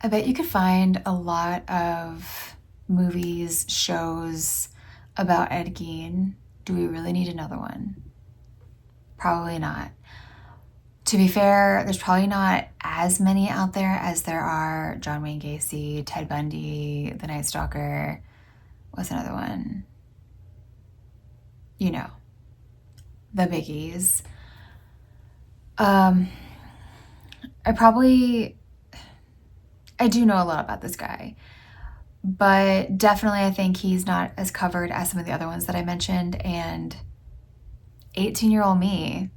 I bet you could find a lot of movies, shows about Ed Gein. Do we really need another one? Probably not. To be fair, there's probably not as many out there as there are John Wayne Gacy, Ted Bundy, The Night Stalker. What's another one? You know, the biggies. I do know a lot about this guy, but definitely I think he's not as covered as some of the other ones that I mentioned. And 18-year-old me,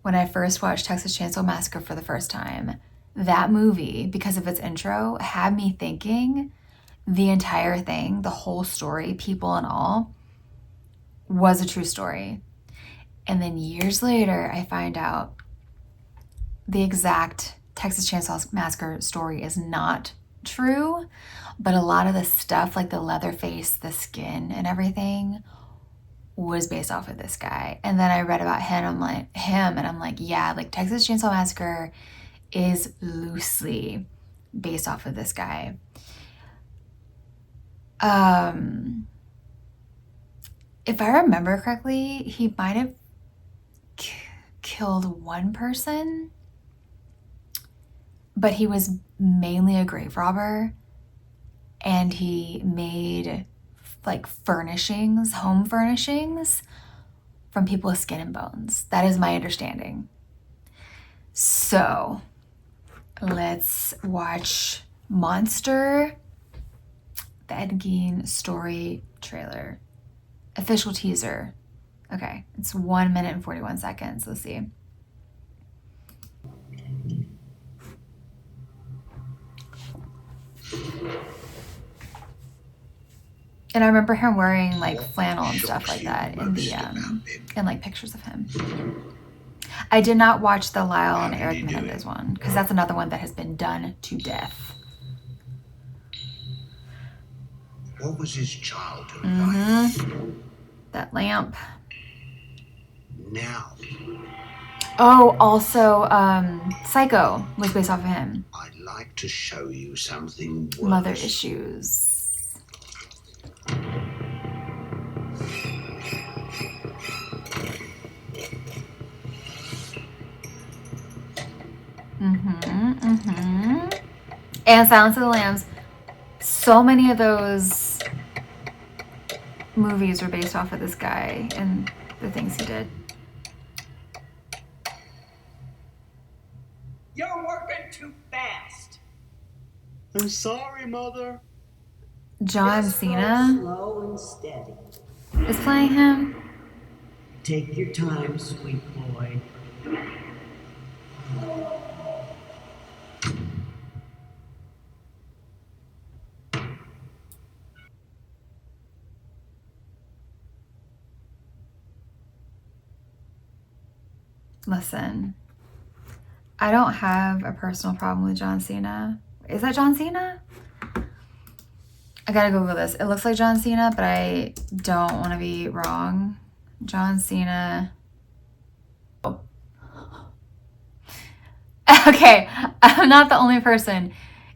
when I first watched Texas Chainsaw Massacre for the first time, that movie, because of its intro, had me thinking the entire thing, the whole story, people and all, was a true story. And then years later, I find out the exact Texas Chainsaw Massacre story is not true, but a lot of the stuff, like the leather face, the skin, and everything, was based off of this guy. And then I read about him, and I'm like, yeah, like Texas Chainsaw Massacre is loosely based off of this guy. If I remember correctly, he might have killed one person, but he was mainly a grave robber, and he made like furnishings, home furnishings, from people with skin and bones. That is my understanding. So let's watch Monster, the Ed Gein story trailer. Official teaser. Okay, it's 1 minute and 41 seconds. Let's see. And I remember him wearing like flannel and stuff like that in the in like pictures of him. I did not watch the Lyle and Eric Menendez one because that's another one that has been done to death. What was his childhood like? That lamp. Now, Oh, also, Psycho was based off of him. I'd like to show you something worse. Mother issues. And Silence of the Lambs. So many of those movies were based off of this guy and the things he did. You're working too fast. I'm sorry, Mother. John Just go Cena slow and steady. is playing him. Take your time, sweet boy. Listen, I don't have a personal problem with John Cena. Is that John Cena? I gotta Google this. It looks like John Cena, but I don't want to be wrong. John Cena. Oh. Okay, I'm not the only person.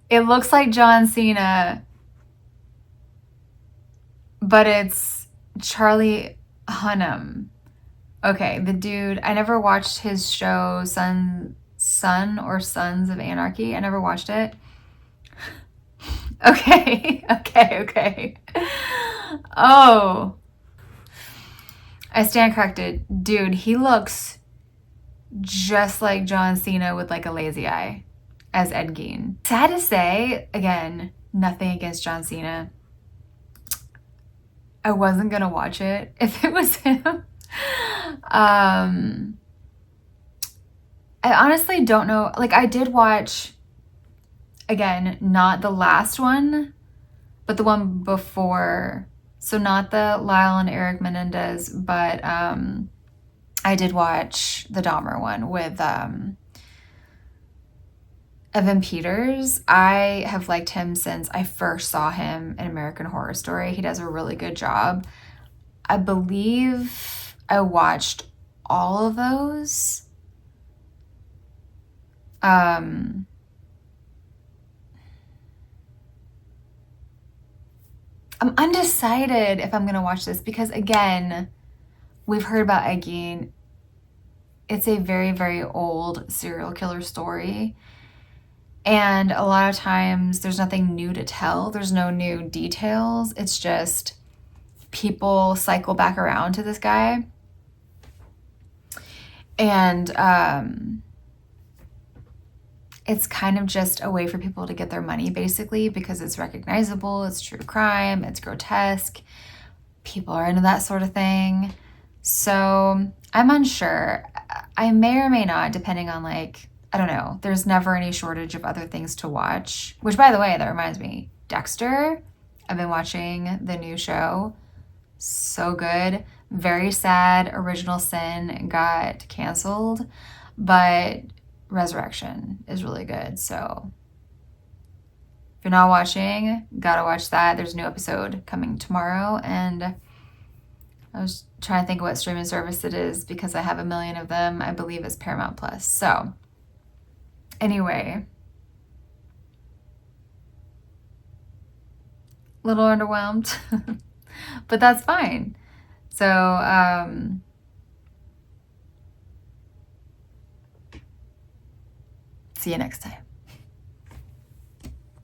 It looks like John Cena, but it's Charlie Hunnam. Okay, the dude, I never watched his show, Son or Sons of Anarchy. I never watched it. Okay, okay. Oh. I stand corrected. Dude, he looks just like John Cena with like a lazy eye as Ed Gein. Sad to say, again, nothing against John Cena. I wasn't gonna watch it if it was him. I honestly don't know. Like, I did watch, again, not the last one, but the one before. So not the Lyle and Eric Menendez, but I did watch the Dahmer one with Evan Peters. I have liked him since I first saw him in American Horror Story. He does a really good job. I believe I watched all of those. I'm undecided if I'm going to watch this because, again, we've heard about Ed Gein. It's a very, very old serial killer story. And a lot of times there's nothing new to tell. There's no new details. It's just people cycle back around to this guy. And it's kind of just a way for people to get their money, basically, because it's recognizable, it's true crime, it's grotesque. People are into that sort of thing. So I'm unsure. I may or may not, depending on, like, I don't know. There's never any shortage of other things to watch. Which, by the way, that reminds me, Dexter. I've been watching the new show. So good. Very sad. Original Sin got canceled, but Resurrection is really good. So if you're not watching, gotta watch that. There's a new episode coming tomorrow, and I was trying to think of what streaming service it is because I have a million of them. I believe it's Paramount Plus. So anyway, a little underwhelmed, but that's fine. So see you next time.